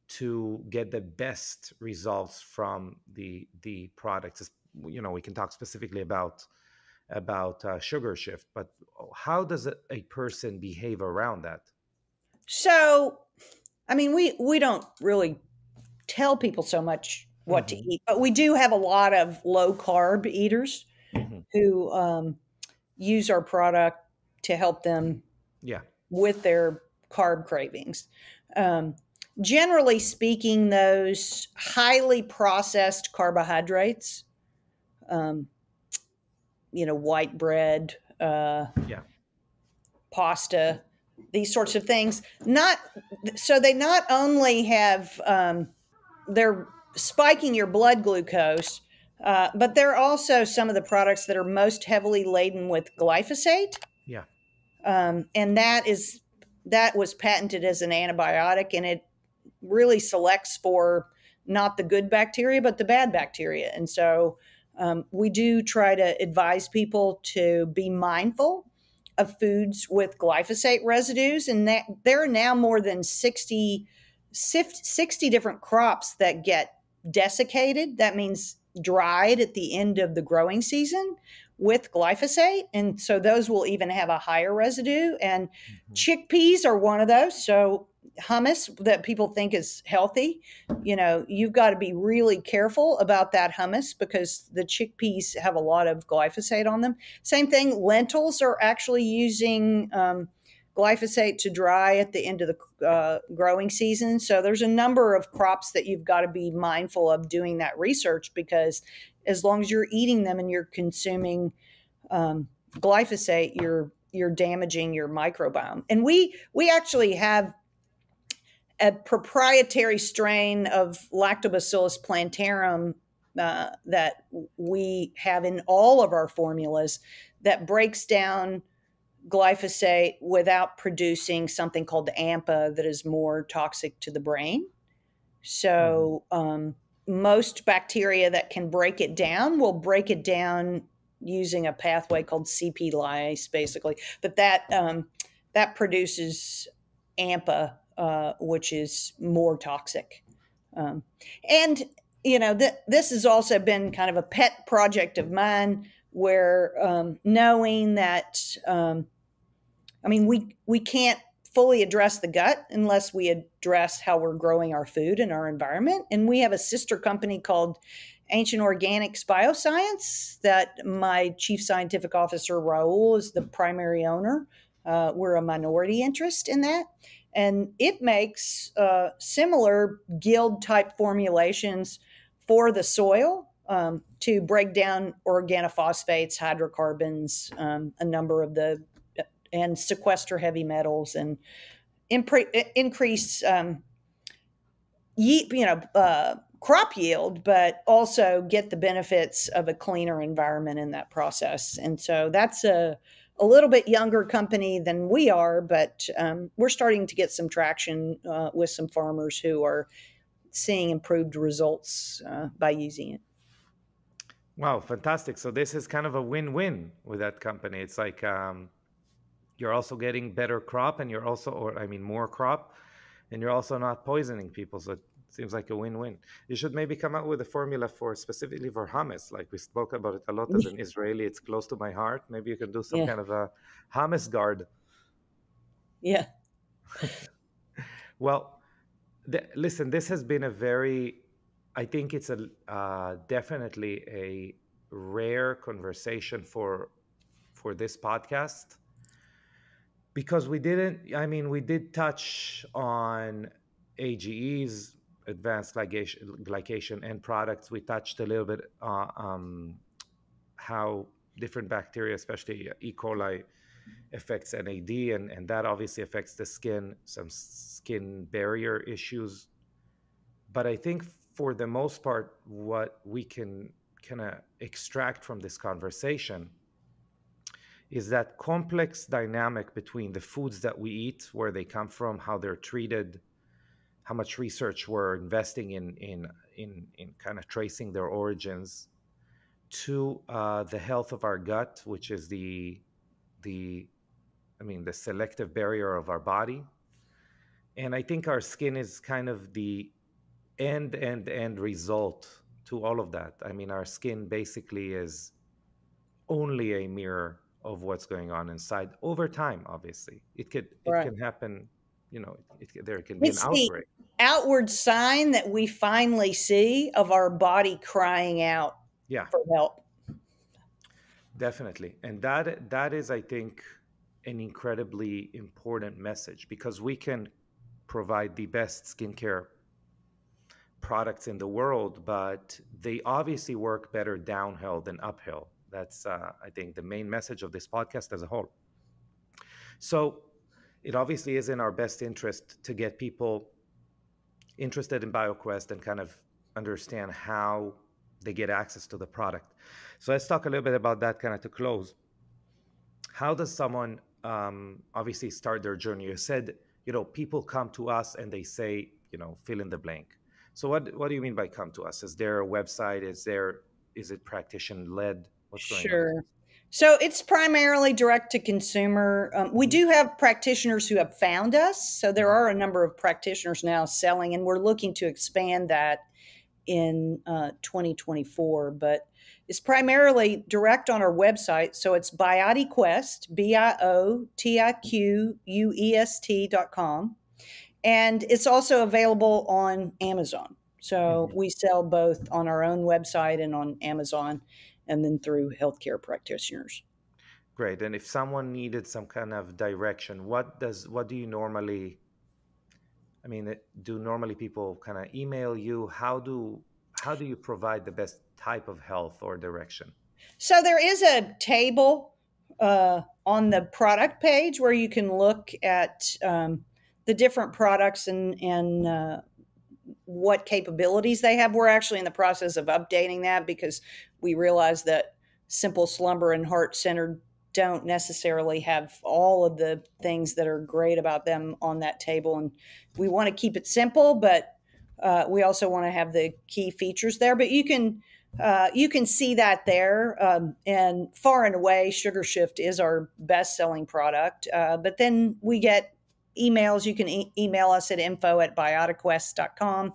to get the best results from the products? We can talk specifically about SugarShift, but how does a person behave around that? So, I mean, we don't really tell people so much what to Hmm. eat, but we do have a lot of low carb eaters Hmm. who use our product to help them Yeah. with their carb cravings. Um, Generally speaking, those highly processed carbohydrates, um, white bread, Yeah. pasta, these sorts of things, they not only have they're spiking your blood glucose, but they're also some of the products that are most heavily laden with glyphosate, Yeah. and that was patented as an antibiotic, and it really selects for not the good bacteria but the bad bacteria. And so we do try to advise people to be mindful of foods with glyphosate residues, and that there are now more than 60 different crops that get desiccated. That means dried at the end of the growing season with glyphosate. And so those will even have a higher residue. And Hmm. chickpeas are one of those. So hummus that people think is healthy, you've got to be really careful about that hummus because the chickpeas have a lot of glyphosate on them. Same thing, lentils are actually using glyphosate to dry at the end of the growing season. So there's a number of crops that you've got to be mindful of doing that research, because as long as you're eating them and you're consuming glyphosate, you're damaging your microbiome. And we actually have a proprietary strain of Lactobacillus plantarum that we have in all of our formulas that breaks down glyphosate without producing something called AMPA that is more toxic to the brain. Hmm. So most bacteria that can break it down will break it down using a pathway called CP lyase, basically. But that produces AMPA, which is more toxic. Um, and this has also been kind of a pet project of mine, where knowing that I mean, we can't fully address the gut unless we address how we're growing our food and our environment. And we have a sister company called Ancient Organics Bioscience that my chief scientific officer, Raul, is the primary owner. We're a minority interest in that. And it makes similar guild type formulations for the soil, to break down organophosphates, hydrocarbons, a number of the and sequester heavy metals and increase crop yield, but also get the benefits of a cleaner environment in that process. And so that's a little bit younger company than we are, but we're starting to get some traction with some farmers who are seeing improved results by using it. Wow, fantastic. So this is kind of a win-win with that company. It's like you're also getting better crop and you're also, or I mean, more crop, and you're also not poisoning people. So it seems like a win-win. You should maybe come out with a formula for specifically for hummus. Like we spoke about it a lot as an Israeli. It's close to my heart. Maybe you can do some Yeah. kind of a hummus guard. Yeah. Well, listen, this has been a very, I think it's a definitely a rare conversation for this podcast, because we didn't, I mean, we did touch on AGEs, advanced glycation end products. We touched a little bit how different bacteria, especially E. coli, affects NAD, and that obviously affects the skin, some skin barrier issues. But I think for the most part, what we can kind of extract from this conversation is that complex dynamic between the foods that we eat, where they come from, how they're treated, how much research we're investing in kind of tracing their origins, to the health of our gut, which is the selective barrier of our body. And I think our skin is kind of the end result to all of that. I mean, our skin basically is only a mirror of what's going on inside over time. Obviously, it Right. can happen. You know, there can be an It's the outbreak. outward sign that we finally see of our body crying out Yeah, for help. definitely. And that is, I think, an incredibly important message, because we can provide the best skincare products in the world, but they obviously work better downhill than uphill. That's, I think, the main message of this podcast as a whole. So it obviously is in our best interest to get people interested in BioQuest and kind of understand how they get access to the product. So let's talk a little bit about that kind of to close. How does someone obviously start their journey? You said, people come to us and they say, fill in the blank. So what do you mean by come to us? Is there a website? Is it practitioner led? What's going on? Sure. So it's primarily direct to consumer. We Mhm. do have practitioners who have found us. So there Mhm. are a number of practitioners now selling, and we're looking to expand that in 2024. But it's primarily direct on our website. So it's BiotiQuest, BiotiQuest.com. And it's also available on Amazon. So Mhm. we sell both on our own website and on Amazon, and then through healthcare practitioners. Great. And if someone needed some kind of direction, what do you normally, I mean, do normally people kind of email you? How do you provide the best type of health or direction? So there is a table on the product page where you can look at the different products and what capabilities they have. We're actually in the process of updating that because we realize that Simple Slumber and Heart Centered don't necessarily have all of the things that are great about them on that table. And we want to keep it simple, but we also want to have the key features there. But you can see that there. And far and away, SugarShift is our best-selling product. But then we get emails. You can email us at info@biotiquest.com.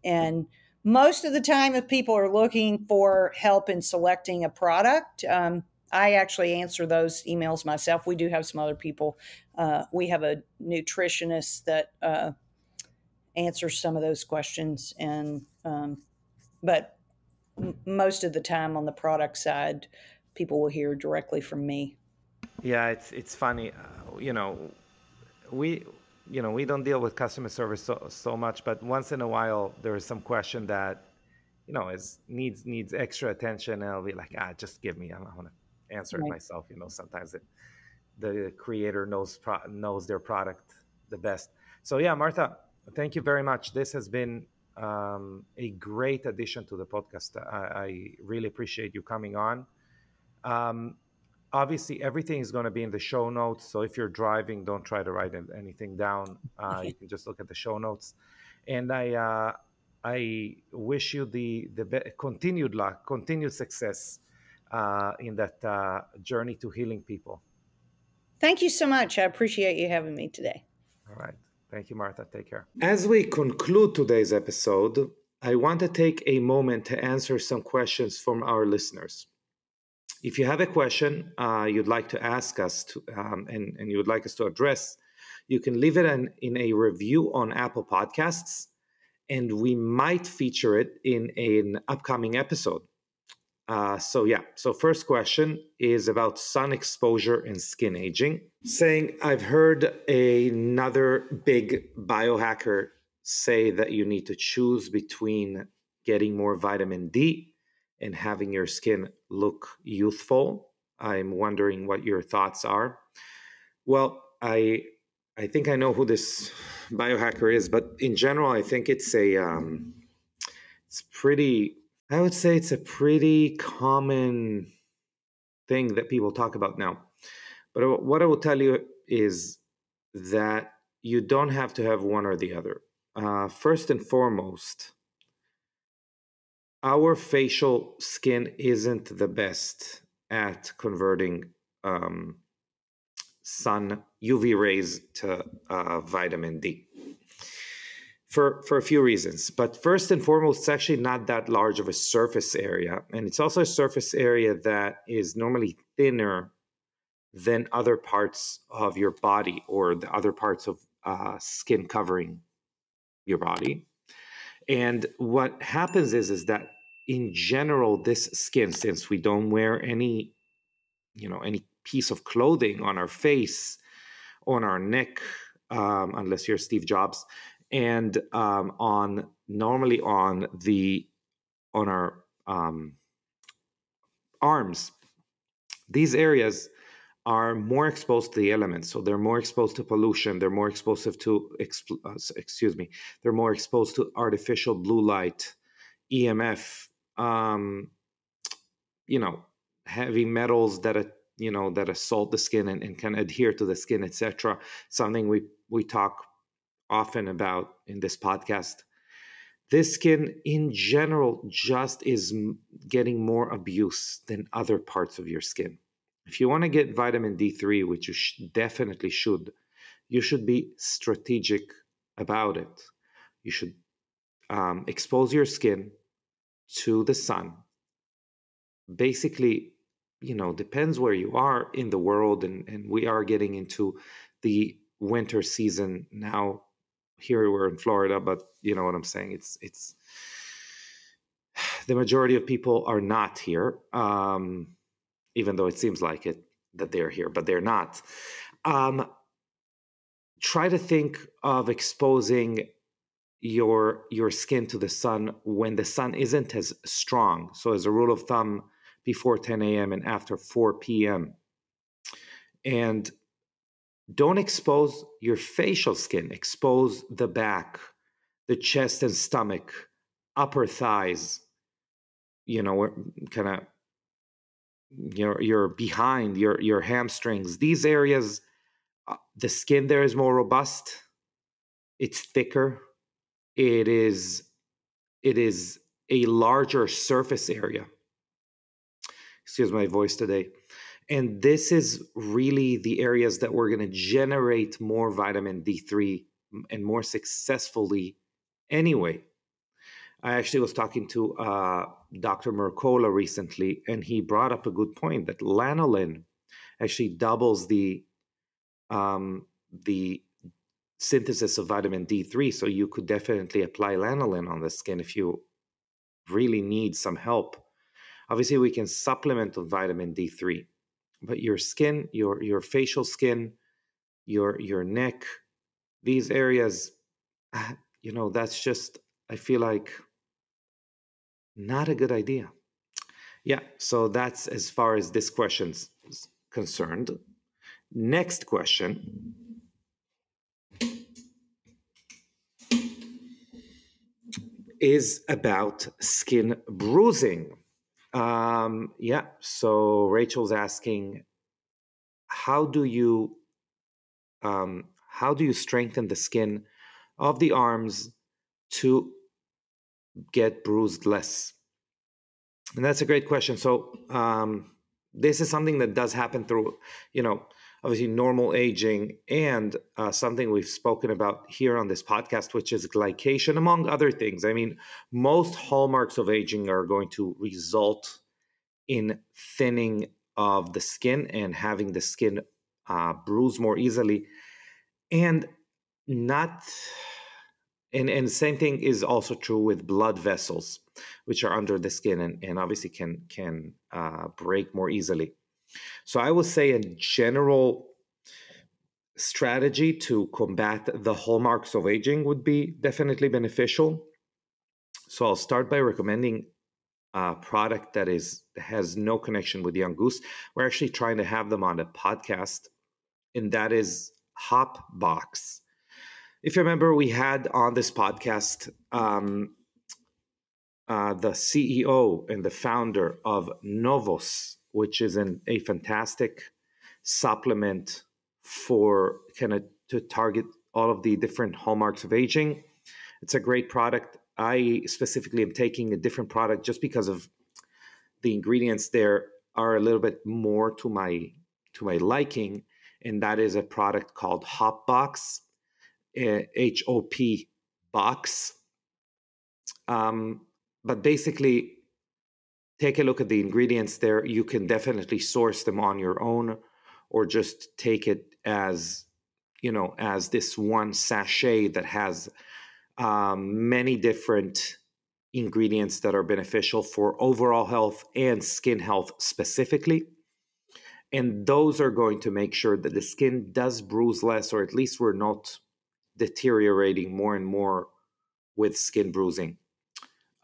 And most of the time, if people are looking for help in selecting a product, I actually answer those emails myself. We do have some other people. We have a nutritionist that answers some of those questions. But most of the time on the product side, people will hear directly from me. Yeah, it's funny. We we don't deal with customer service so much, but once in a while there is some question that is needs extra attention, and I'll be like, just give me. I want to answer it Right. myself. Sometimes the creator knows their product the best. So yeah, Martha, thank you very much. This has been a great addition to the podcast. I really appreciate you coming on. Um, Obviously, everything is going to be in the show notes. So if you're driving, don't try to write anything down. You can just look at the show notes. And I wish you the continued luck, continued success in that journey to healing people. Thank you so much. I appreciate you having me today. All right. Thank you, Martha. Take care. As we conclude today's episode, I want to take a moment to answer some questions from our listeners. If you have a question you'd like to ask us and you would like us to address, you can leave it in a review on Apple Podcasts, and we might feature it in an upcoming episode. So first question is about sun exposure and skin aging. Saying, I've heard another big biohacker say that you need to choose between getting more vitamin D and having your skin look youthful. I'm wondering what your thoughts are. Well, I think I know who this biohacker is, but in general, I think it's pretty. I would say it's a pretty common thing that people talk about now. But what I will tell you is that you don't have to have one or the other. First and foremost, our facial skin isn't the best at converting sun UV rays to vitamin D for a few reasons. But first and foremost, it's actually not that large of a surface area. And it's also a surface area that is normally thinner than other parts of your body or the other parts of skin covering your body. And what happens is that in general, this skin, since we don't wear any piece of clothing on our face, on our neck, unless you're Steve Jobs, and normally on our arms, these areas are more exposed to the elements, so they're more exposed to pollution. They're more exposed they're more exposed to artificial blue light, EMF, heavy metals that assault the skin and can adhere to the skin, etc. Something we talk often about in this podcast. This skin in general just is getting more abuse than other parts of your skin. If you want to get vitamin D3, which you definitely should, you should be strategic about it. You should expose your skin to the sun. Basically, depends where you are in the world, and we are getting into the winter season now. Here we're in Florida, but you know what I'm saying. It's the majority of people are not here, even though it seems like it that they're here, but they're not. Try to think of exposing your skin to the sun when the sun isn't as strong. So as a rule of thumb, before 10 a.m. and after 4 p.m. And don't expose your facial skin. Expose the back, the chest and stomach, upper thighs, kind of your behind, your hamstrings. These areas, the skin there is more robust. It's thicker. It is a larger surface area. Excuse my voice today. And this is really the areas that we're going to generate more vitamin D3 and more successfully anyway. I actually was talking to Dr. Mercola recently, and he brought up a good point that lanolin actually doubles the synthesis of vitamin D3. So you could definitely apply lanolin on the skin if you really need some help. Obviously, we can supplement with vitamin D3, but your skin, your facial skin, your neck, these areas, that's just, I feel like, not a good idea. Yeah, so that's as far as this question's concerned. Next question is about skin bruising. So Rachel's asking, how do you strengthen the skin of the arms to get bruised less? And that's a great question. So this is something that does happen through, obviously normal aging, and something we've spoken about here on this podcast, which is glycation, among other things. I mean, most hallmarks of aging are going to result in thinning of the skin and having the skin bruise more easily. And same thing is also true with blood vessels. which are under the skin and obviously can break more easily. So I would say a general strategy to combat the hallmarks of aging would be definitely beneficial. So I'll start by recommending a product that has no connection with Young Goose. We're actually trying to have them on a podcast, and that is Hop Box. If you remember, we had on this podcast the CEO and the founder of Novos, which is a fantastic supplement for kind of to target all of the different hallmarks of aging. It's a great product. I specifically am taking a different product just because of the ingredients there are a little bit more to my liking, and that is a product called Hop Box, HOP Box. But basically, take a look at the ingredients there. You can definitely source them on your own, or just take it as, as this one sachet that has many different ingredients that are beneficial for overall health and skin health specifically. And those are going to make sure that the skin does bruise less, or at least we're not deteriorating more and more with skin bruising.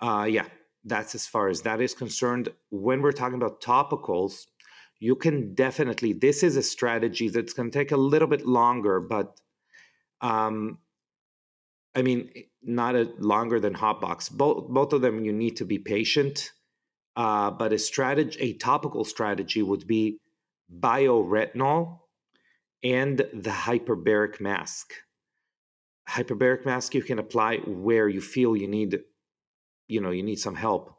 Yeah, that's as far as that is concerned. When we're talking about topicals, you can definitely, this is a strategy that's going to take a little bit longer, but I mean, not longer than Hotbox. Both of them, you need to be patient. But a topical strategy would be bioretinol and the hyperbaric mask. Hyperbaric mask you can apply where you feel you need some help.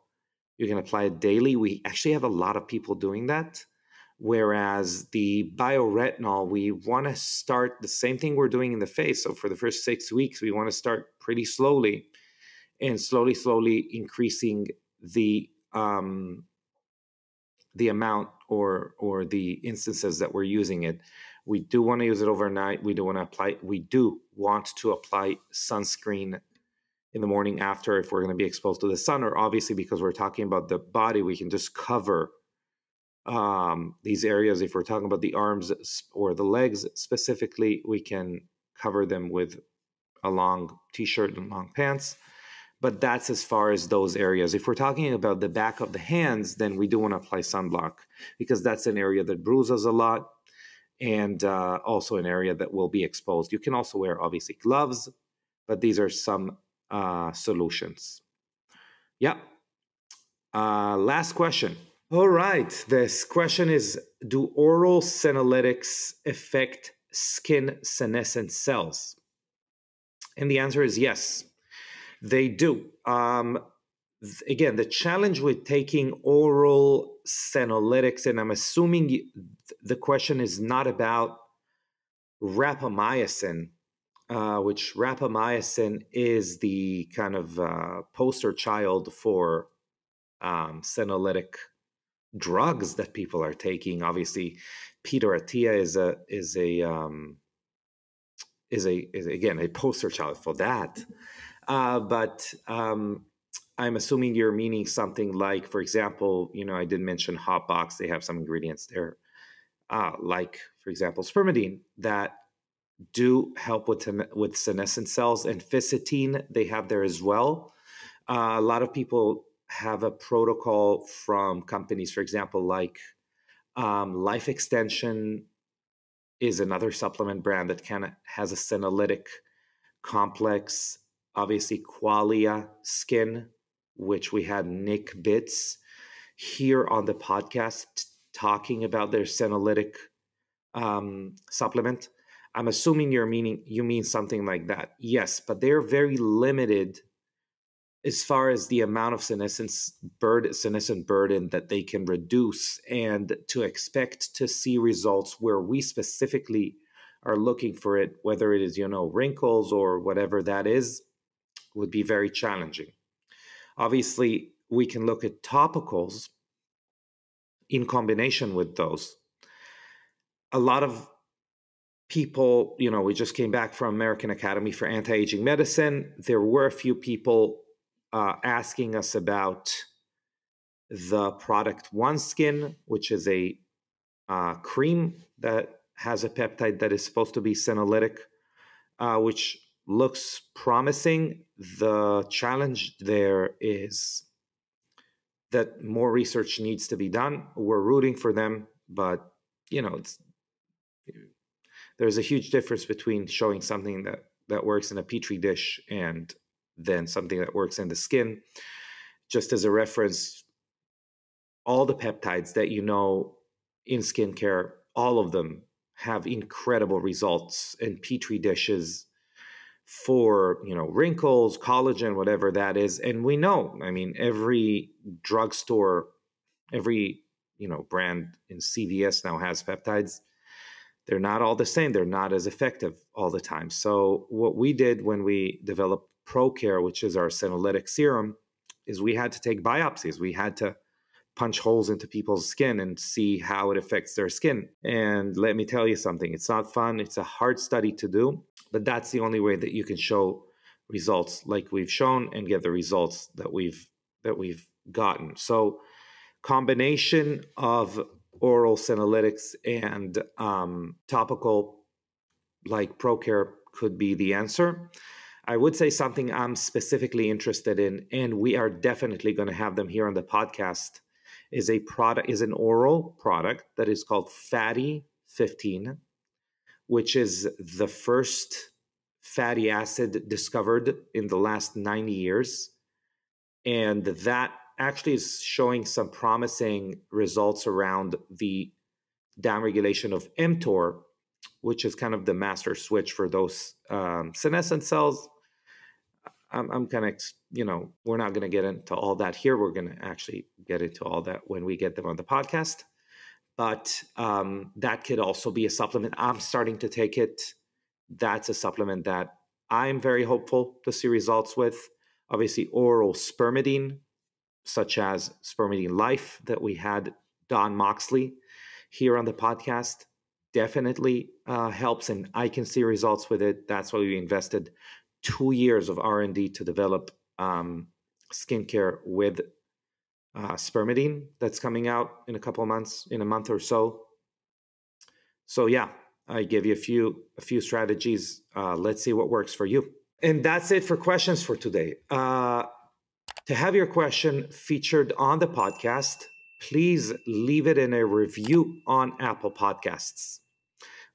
You can apply it daily. We actually have a lot of people doing that. Whereas the bioretinol, we want to start the same thing we're doing in the face. So for the first 6 weeks, we want to start pretty slowly and slowly increasing the amount or the instances that we're using it. We do want to use it overnight. We do want to apply sunscreen in the morning after if we're going to be exposed to the sun, or obviously because we're talking about the body, we can just cover these areas. If we're talking about the arms or the legs specifically, we can cover them with a long t-shirt and long pants. But that's as far as those areas. If we're talking about the back of the hands, then we do want to apply sunblock, because that's an area that bruises a lot, and also an area that will be exposed. You can also wear, obviously, gloves, but these are some solutions. Yeah. Last question. All right. This question is, do oral senolytics affect skin senescent cells? And the answer is yes, they do. Again, the challenge with taking oral senolytics, and I'm assuming the question is not about rapamycin, which rapamycin is the kind of poster child for senolytic drugs that people are taking. Obviously, Peter Attia is again a poster child for that. But I'm assuming you're meaning something like, for example, I did mention Hotbox. They have some ingredients there, like, for example, spermidine, that do help with senescent cells, and ficetine they have there as well. A lot of people have a protocol from companies, for example, like Life Extension is another supplement brand that kind of has a senolytic complex. Obviously, Qualia Skin, which we had Nick Bitts here on the podcast talking about their senolytic supplement. I'm assuming you mean something like that. Yes, but they're very limited as far as the amount of senescent burden that they can reduce, and to expect to see results where we specifically are looking for it, whether it is, wrinkles or whatever that is, would be very challenging. Obviously, we can look at topicals in combination with those. A lot of people, we just came back from American Academy for Anti-Aging Medicine. There were a few people asking us about the product One Skin, which is a cream that has a peptide that is supposed to be senolytic, which looks promising. The challenge there is that more research needs to be done. We're rooting for them, but there's a huge difference between showing something that works in a petri dish and then something that works in the skin. Just as a reference, all the peptides that you know in skincare, all of them have incredible results in petri dishes for wrinkles, collagen, whatever that is. And we know, I mean, every drugstore, every brand in CVS now has peptides. They're not all the same. They're not as effective all the time. So what we did when we developed ProCare, which is our senolytic serum, is we had to take biopsies. We had to punch holes into people's skin and see how it affects their skin. And let me tell you something, it's not fun. It's a hard study to do, but that's the only way that you can show results like we've shown and get the results that we've gotten. So combination of oral senolytics and topical like ProCare could be the answer. I would say something I'm specifically interested in, and we are definitely going to have them here on the podcast, is an oral product that is called Fatty 15, which is the first fatty acid discovered in the last 90 years. And that actually is showing some promising results around the downregulation of mTOR, which is kind of the master switch for those senescent cells. I'm kind of, we're not going to get into all that here. We're going to actually get into all that when we get them on the podcast. But that could also be a supplement. I'm starting to take it. That's a supplement that I'm very hopeful to see results with. Obviously, oral spermidine, such as Spermidine Life that we had Don Moxley here on the podcast, definitely helps, and I can see results with it. That's why we invested 2 years of R&D to develop skincare with spermidine that's coming out in a couple of months, in a month or so. So yeah, I gave you a few strategies. Let's see what works for you. And that's it for questions for today. To have your question featured on the podcast, please leave it in a review on Apple Podcasts.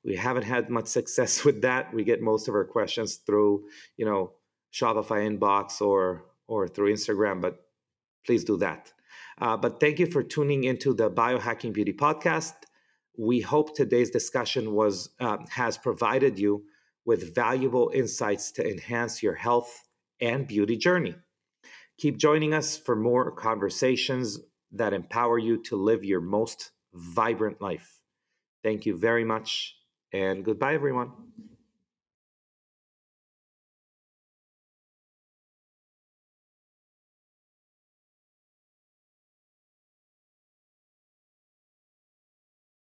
We haven't had much success with that. We get most of our questions through, Shopify inbox or through Instagram, but please do that. But thank you for tuning into the Biohacking Beauty podcast. We hope today's discussion has provided you with valuable insights to enhance your health and beauty journey. Keep joining us for more conversations that empower you to live your most vibrant life. Thank you very much, and goodbye, everyone.